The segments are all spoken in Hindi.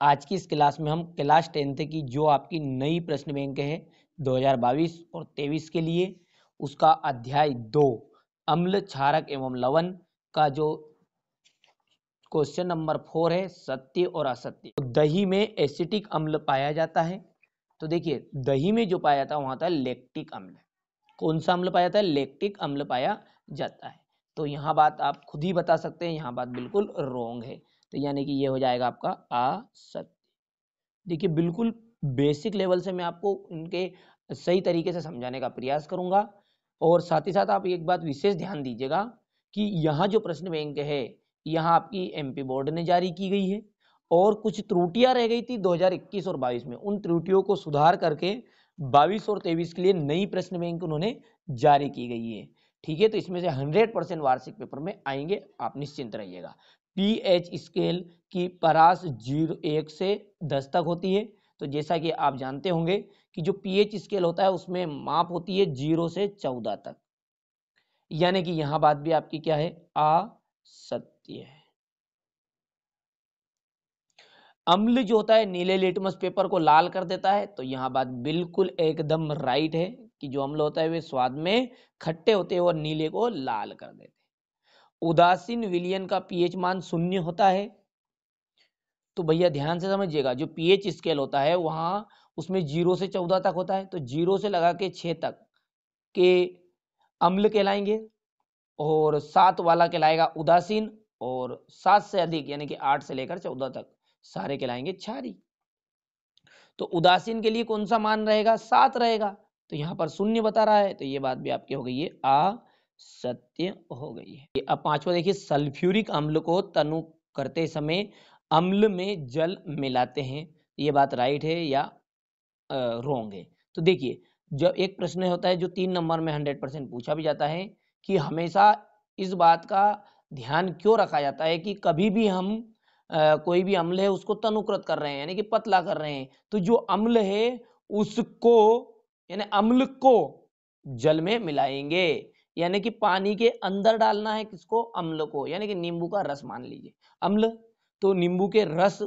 आज की इस क्लास में हम क्लास 10th की जो आपकी नई प्रश्न बैंक है 2022 और 23 के लिए, उसका अध्याय 2 अम्ल क्षारक एवं लवण का जो क्वेश्चन नंबर 4 है, सत्य और असत्य। तो दही में एसिटिक अम्ल पाया जाता है। तो देखिए, दही में जो पाया जाता है वहां था लैक्टिक अम्ल। कौन सा अम्ल पाया जाता है? लैक्टिक अम्ल पाया जाता है। तो यहाँ बात आप खुद ही बता सकते हैं, यहाँ बात बिल्कुल रॉन्ग है। तो यानी कि ये हो जाएगा आपका असत्य। देखिए, बिल्कुल बेसिक लेवल से मैं आपको उनके सही तरीके से समझाने का प्रयास करूंगा। और साथ ही साथ आप एक बात विशेष ध्यान दीजिएगा कि यहाँ जो प्रश्न बैंक है, यहाँ आपकी एमपी बोर्ड ने जारी की गई है और कुछ त्रुटियां रह गई थी 2021 और 22 में। उन त्रुटियों को सुधार करके 22 और 23 के लिए नई प्रश्न बैंक उन्होंने जारी की गई है। ठीक है, तो इसमें से 100% वार्षिक पेपर में आएंगे, आप निश्चिंत रहिएगा। पीएच स्केल की परास 1 से 10 तक होती है। तो जैसा कि आप जानते होंगे कि जो पीएच स्केल होता है उसमें माप होती है 0 से 14 तक। यानी कि यहां बात भी आपकी क्या है? असत्य है। अम्ल जो होता है नीले लिटमस पेपर को लाल कर देता है। तो यहां बात बिल्कुल एकदम राइट है कि जो अम्ल होता है वे स्वाद में खट्टे होते हैं और नीले को लाल कर देते हैं। उदासीन विलयन का पीएच मान 0 होता है। तो भैया ध्यान से समझिएगा, जो पीएच स्केल होता है वहां उसमें 0 से 14 तक होता है। तो 0 से लगा के 6 तक के अम्ल कहलाएंगे और 7 वाला कहलाएगा उदासीन, और 7 से अधिक यानी कि 8 से लेकर 14 तक सारे कहलाएंगे क्षारी। तो उदासीन के लिए कौन सा मान रहेगा? 7 रहेगा। तो यहाँ पर 0 बता रहा है, तो ये बात भी आपकी हो गई है, असत्य हो गई है। अब पांचवा देखिए, सल्फ्यूरिक अम्ल को तनु करते समय अम्ल में जल मिलाते हैं। ये बात राइट है या रॉन्ग है? तो देखिए, जब एक प्रश्न होता है जो 3 नंबर में 100% पूछा भी जाता है कि हमेशा इस बात का ध्यान क्यों रखा जाता है कि कभी भी हम कोई भी अम्ल है उसको तनुकृत कर रहे हैं यानी कि पतला कर रहे हैं, तो जो अम्ल है उसको यानी अम्ल को जल में मिलाएंगे। यानी कि पानी के अंदर डालना है किसको? अम्ल को। यानी कि नींबू का रस मान लीजिए अम्ल, तो नींबू के रस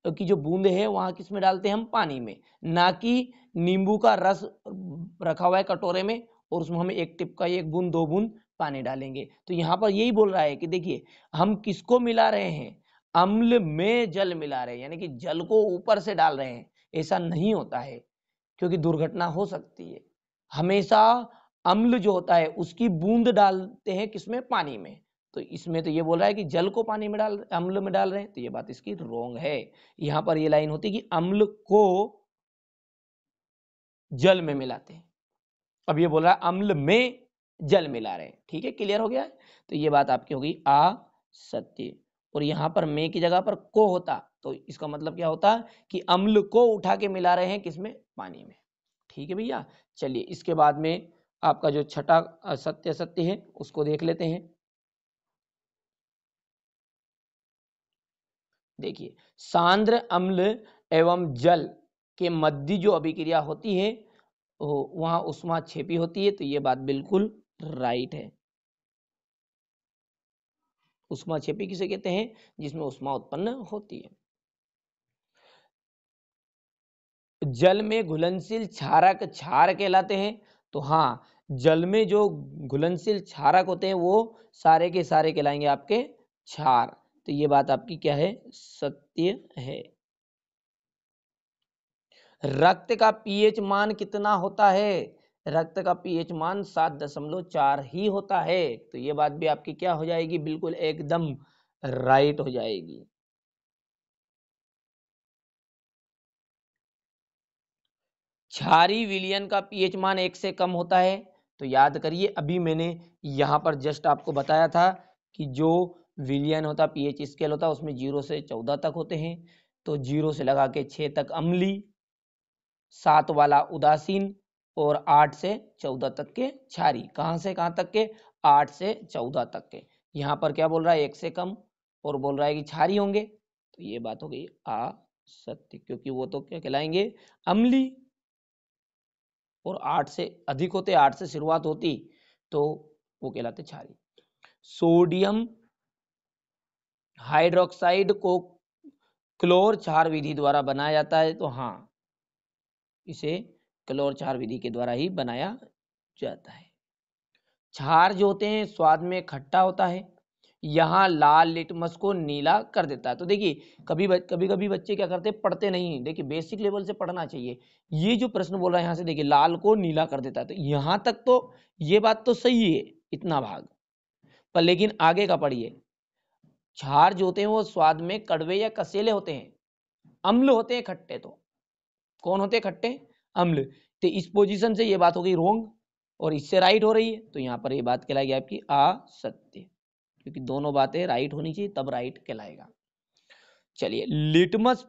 की जो बूंद है वहां किस में डालते हैं? हम पानी में। ना कि नींबू का रस रखा हुआ है कटोरे में और उसमें हम एक टिप का 1 बूंद 2 बूंद पानी डालेंगे। तो यहाँ पर यही बोल रहा है कि देखिए, हम किसको मिला रहे हैं? अम्ल में जल मिला रहे हैं, यानी कि जल को ऊपर से डाल रहे हैं। ऐसा नहीं होता है क्योंकि दुर्घटना हो सकती है। हमेशा अम्ल जो होता है उसकी बूंद डालते हैं किसमें? पानी में। तो इसमें तो ये बोल रहा है कि जल को पानी में डाल, अम्ल में डाल रहे हैं, तो ये बात इसकी रॉन्ग है। यहां पर ये लाइन होती है कि अम्ल को जल में मिलाते हैं। अब ये बोल रहा है अम्ल में जल मिला रहे हैं। ठीक है, क्लियर हो गया है? तो ये बात आपकी हो गई असत्य। और यहां पर में की जगह पर को होता तो इसका मतलब क्या होता कि अम्ल को उठा के मिला रहे हैं किसमें? पानी में। ठीक है भैया, चलिए इसके बाद में आपका जो छठा असत्य सत्य है उसको देख लेते हैं। देखिए, सांद्र अम्ल एवं जल के मध्य जो अभिक्रिया होती है वहां उष्मा छेपी होती है। तो ये बात बिल्कुल राइट है। उष्मा छेपी किसे कहते हैं? जिसमें उष्मा उत्पन्न होती है। जल में घुलनशील क्षारक क्षार कहलाते हैं। तो हाँ, जल में जो घुलनशील क्षारक होते हैं वो सारे के सारे कहलाएंगे आपके क्षार। तो ये बात आपकी क्या है? सत्य है। रक्त का पीएच मान कितना होता है? रक्त का पीएच मान 7.4 ही होता है। तो ये बात भी आपकी क्या हो जाएगी? बिल्कुल एकदम राइट हो जाएगी। क्षारी विलयन का पीएच मान 1 से कम होता है। तो याद करिए, अभी मैंने यहां पर जस्ट आपको बताया था कि जो विलयन होता, पीएच स्केल होता, उसमें 0 से 14 तक होते हैं। तो 0 से लगा के 6 तक अम्ली, 7 वाला उदासीन और 8 से 14 तक के क्षारी। कहां से कहां तक के? 8 से 14 तक के। यहां पर क्या बोल रहा है? 1 से कम, और बोल रहा है कि क्षारी होंगे। तो ये बात हो गई असत्य, क्योंकि वो तो क्या कहलाएंगे? अम्ली। और 8 से अधिक होते, 8 से शुरुआत होती, तो वो कहलाते क्षारी। सोडियम हाइड्रोक्साइड को क्लोर क्षार विधि द्वारा बनाया जाता है, तो हाँ इसे क्लोर क्षार विधि के द्वारा ही बनाया जाता है। क्षार जो होते हैं स्वाद में खट्टा होता है, यहाँ लाल लिटमस को नीला कर देता है। तो देखिए कभी कभी बच्चे क्या करते हैं, पढ़ते नहीं। देखिए बेसिक लेवल से पढ़ना चाहिए। ये जो प्रश्न बोल रहा है यहाँ से, देखिए लाल को नीला कर देता है, तो यहाँ तक तो ये बात तो सही है, इतना भाग पर, लेकिन आगे का पढ़िए। क्षार जो होते हैं वो स्वाद में कड़वे या कसेले होते हैं, अम्ल होते हैं खट्टे। तो कौन होते हैं खट्टे? अम्ल। तो इस पोजीशन से ये बात हो गई रोंग और इससे राइट हो रही है, तो यहाँ पर ये बात कहलाएगी आपकी असत्य, क्योंकि दोनों बातें राइट होनी चाहिए तब राइट कहलाएगा। चलिए, लिटमस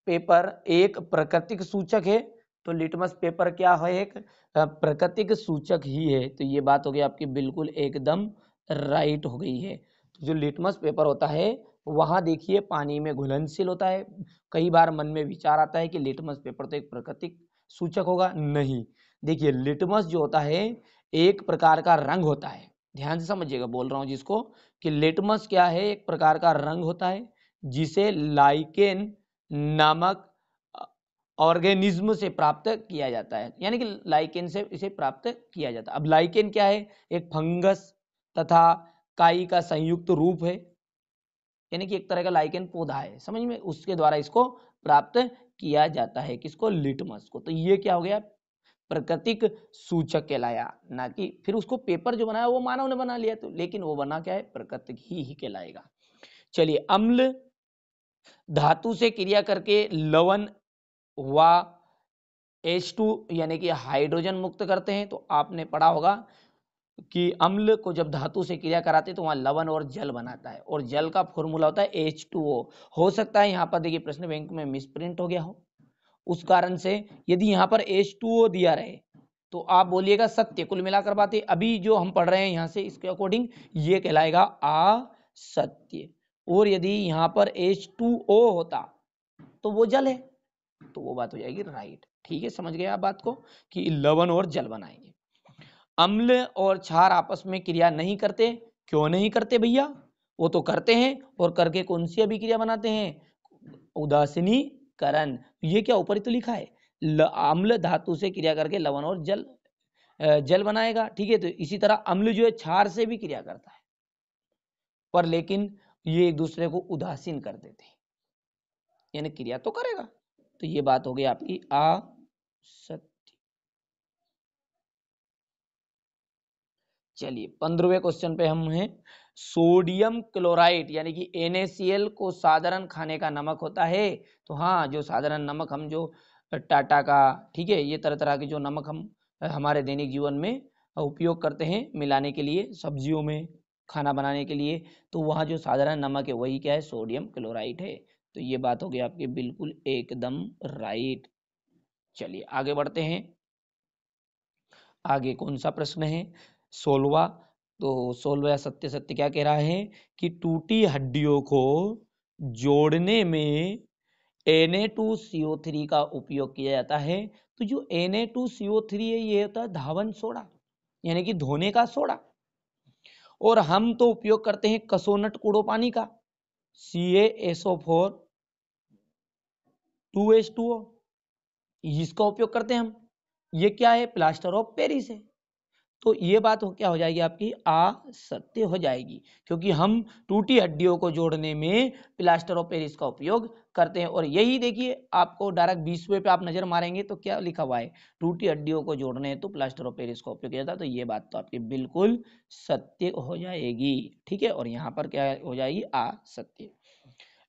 पेपर एक प्राकृतिक सूचक है। तो लिटमस पेपर क्या है? एक प्राकृतिक सूचक ही है। तो ये बात हो गई आपकी बिल्कुल एकदम राइट हो गई है। तो जो लिटमस पेपर होता है वहां देखिए पानी में घुलनशील होता है। कई बार मन में विचार आता है कि लिटमस पेपर तो एक प्राकृतिक सूचक होगा, नहीं। देखिए लिटमस जो होता है एक प्रकार का रंग होता है, ध्यान से समझिएगा बोल रहा हूं जिसको, कि लिटमस क्या है? एक प्रकार का रंग होता है जिसे लाइकेन नामक ऑर्गेनिज्म से प्राप्त किया जाता है, यानी कि लाइकेन से इसे प्राप्त किया जाता है। अब लाइकेन क्या है? एक फंगस तथा काई का संयुक्त रूप है, यानी कि एक तरह का लाइकेन पौधा है, समझ में, उसके द्वारा इसको प्राप्त किया जाता है। किसको? लिटमस को। तो ये क्या हो गया? प्राकृतिक सूचक कहलाया, ना कि फिर उसको पेपर जो बनाया वो मानव ने बना लिया, तो लेकिन वो बना क्या है? प्राकृतिक ही कहलाएगा। चलिए, अम्ल धातु से क्रिया करके लवण व H2 यानी कि हाइड्रोजन मुक्त करते हैं। तो आपने पढ़ा होगा कि अम्ल को जब धातु से क्रिया कराते हैं तो वहां लवण और जल बनाता है, और जल का फॉर्मूला होता है H2O। हो सकता है यहाँ पर देखिए प्रश्न बैंक में मिसप्रिंट हो गया हो, उस कारण से यदि यहाँ पर H2O दिया रहे तो आप बोलिएगा सत्य। कुल मिलाकर बातें अभी जो हम पढ़ रहे हैं यहाँ से इसके अकॉर्डिंग ये कहलाएगा असत्य। और यदि यहाँ पर H2O होता तो वो जल है, तो वो बात हो जाएगी राइट। ठीक है, समझ गए आप बात को कि लवण और जल बनाएंगे। अम्ल और क्षार आपस में क्रिया नहीं करते। क्यों नहीं करते भैया? वो तो करते हैं, और करके कौन सी अभिक्रिया बनाते हैं? उदासीनीकरण। ये क्या ऊपर ही तो लिखा है, अम्ल धातु से क्रिया करके लवण और जल बनाएगा। ठीक है, तो इसी तरह अम्ल जो है क्षार से भी क्रिया करता है, पर लेकिन ये एक दूसरे को उदासीन कर देते हैं, यानी क्रिया तो करेगा। तो ये बात हो गई आपकी असत्य। चलिए, 15वें क्वेश्चन पे हम हैं। सोडियम क्लोराइड यानी कि NaCl को साधारण खाने का नमक होता है। तो हाँ, जो साधारण नमक हम जो टाटा का, ठीक है, ये तरह तरह के जो नमक हम हमारे दैनिक जीवन में उपयोग करते हैं मिलाने के लिए, सब्जियों में, खाना बनाने के लिए, तो वहाँ जो साधारण नमक है वही क्या है? सोडियम क्लोराइड है। तो ये बात हो गई आपकी बिल्कुल एकदम राइट। चलिए आगे बढ़ते हैं। आगे कौन सा प्रश्न है? 16वां। तो 16वां सत्य सत्य क्या कह रहा है कि टूटी हड्डियों को जोड़ने में Na2CO3 का उपयोग किया जाता है। तो जो Na2CO3 है ये होता है धावन सोडा, यानी कि धोने का सोडा। और हम तो उपयोग करते हैं कसोनट कूड़ो पानी का, CaSO4 2H2O, इसका उपयोग करते हैं हम। ये क्या है? प्लास्टर ऑफ पेरिस है। तो ये बात क्या हो जाएगी आपकी? असत्य हो जाएगी, क्योंकि हम टूटी हड्डियों को जोड़ने में प्लास्टर ऑफ पेरिस का उपयोग करते हैं। और यही देखिए आपको डायरेक्ट 20वें पे आप नजर मारेंगे तो क्या लिखा हुआ है? टूटी हड्डियों को जोड़ने तो प्लास्टर ऑफ पेरिस का उपयोग किया जाता है। तो ये बात तो आपकी बिल्कुल सत्य हो जाएगी। ठीक है, और यहाँ पर क्या हो जाएगी? असत्य।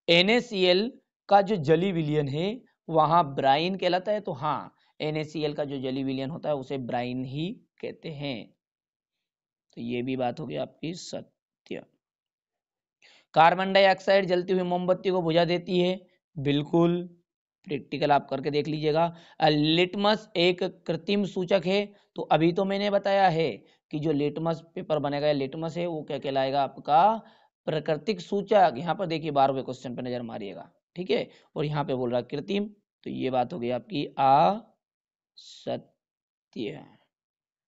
NaCl का जो जली विलयन है वहां ब्राइन कहलाता है। तो हाँ, NaCl का जो जली विलयन होता है उसे ब्राइन ही कहते हैं। तो ये भी बात होगी आपकी सत्य। कार्बन डाइऑक्साइड जलती हुई मोमबत्ती को बुझा देती है, बिल्कुल, प्रैक्टिकल आप करके देख लीजिएगा। लिटमस एक कृत्रिम सूचक है। तो अभी तो मैंने बताया है कि जो लिटमस पेपर बनेगा, लिटमस है वो क्या कहलाएगा? आपका प्राकृतिक सूचक। यहाँ पर देखिए 12वें क्वेश्चन पे नजर मारिएगा, ठीक है, और यहाँ पे बोल रहा है कृत्रिम। तो ये बात हो गई आपकी असत्य।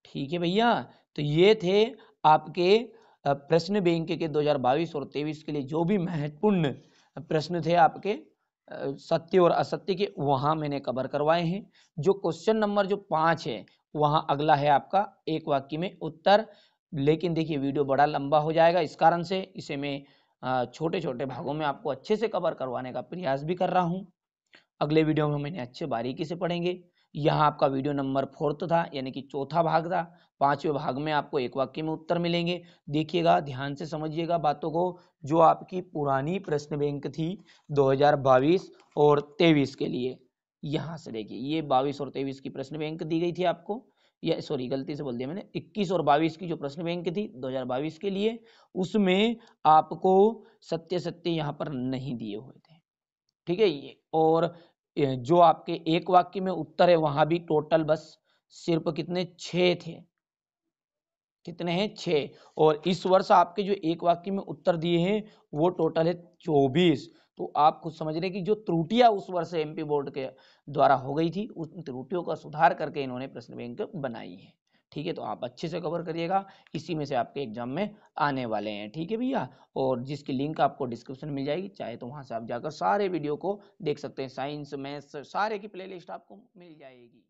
ठीक है भैया, तो ये थे आपके प्रश्न बैंक के 2022 और 23 के लिए जो भी महत्वपूर्ण प्रश्न थे आपके सत्य और असत्य के, वहां मैंने कवर करवाए हैं। जो क्वेश्चन नंबर जो 5 है वहां अगला है आपका एक वाक्य में उत्तर। लेकिन देखिए वीडियो बड़ा लंबा हो जाएगा, इस कारण से इसे मैं छोटे छोटे भागों में आपको अच्छे से कवर करवाने का प्रयास भी कर रहा हूं। अगले वीडियो में मैंने अच्छे बारीकी से पढ़ेंगे। यहाँ आपका वीडियो नंबर 4 था, यानी कि चौथा भाग था। 5वें भाग में आपको एक वाक्य में उत्तर मिलेंगे। देखिएगा, ध्यान से समझिएगा बातों को। जो आपकी पुरानी प्रश्न बैंक थी 2022 और 23 के लिए, यहाँ से देखिए ये 22 और 23 की प्रश्न बैंक दी गई थी आपको, या सॉरी गलती से बोल दिया मैंने, 21 और 22 की जो प्रश्न बैंक थी 2022 के लिए, उसमें आपको सत्य सत्य यहाँ पर नहीं दिए हुए थे। ठीक है, ये और जो आपके एक वाक्य में उत्तर है वहां भी टोटल बस सिर्फ कितने 6 थे। कितने हैं 6। और इस वर्ष आपके जो एक वाक्य में उत्तर दिए हैं वो टोटल है 24। तो आप खुद समझ रहे हैं कि जो त्रुटियां उस वर्ष एमपी बोर्ड के द्वारा हो गई थी उन त्रुटियों का सुधार करके इन्होंने प्रश्न बैंक बनाई है। ठीक है, तो आप अच्छे से कवर करिएगा, इसी में से आपके एग्जाम में आने वाले हैं। ठीक है भैया, और जिसकी लिंक आपको डिस्क्रिप्शन मिल जाएगी, चाहे तो वहां से आप जाकर सारे वीडियो को देख सकते हैं। साइंस मैथ्स सारे की प्लेलिस्ट आपको मिल जाएगी।